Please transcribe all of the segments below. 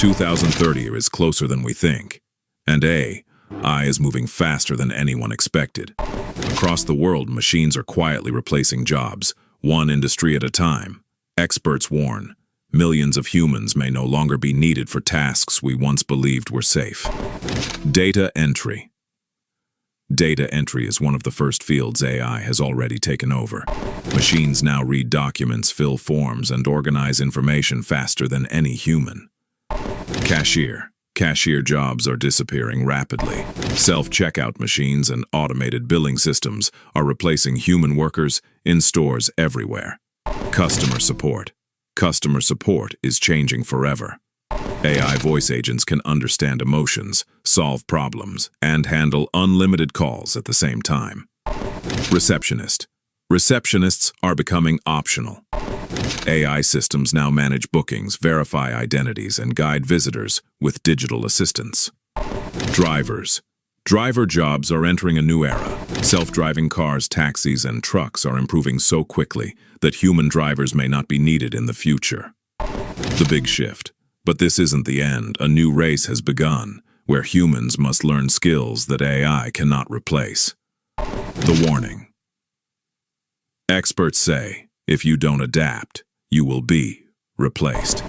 2030 is closer than we think, and AI is moving faster than anyone expected. Across the world, machines are quietly replacing jobs, one industry at a time. Experts warn, millions of humans may no longer be needed for tasks we once believed were safe. Data entry. Data entry is one of the first fields AI has already taken over. Machines now read documents, fill forms, and organize information faster than any human. Cashier. Cashier jobs are disappearing rapidly. Self-checkout machines and automated billing systems are replacing human workers in stores everywhere. Customer support. Customer support is changing forever. AI voice agents can understand emotions, solve problems, and handle unlimited calls at the same time. Receptionist. Receptionists are becoming optional. AI systems now manage bookings, verify identities, and guide visitors with digital assistants. Drivers. Driver jobs are entering a new era. Self-driving cars, taxis, and trucks are improving so quickly that human drivers may not be needed in the future. The big shift. But this isn't the end. A new race has begun, where humans must learn skills that AI cannot replace. The warning. Experts say, if you don't adapt, you will be replaced.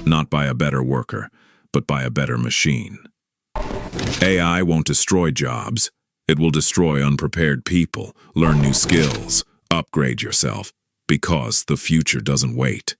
Not by a better worker, but by a better machine. AI won't destroy jobs. It will destroy unprepared people. Learn new skills. Upgrade yourself, because the future doesn't wait.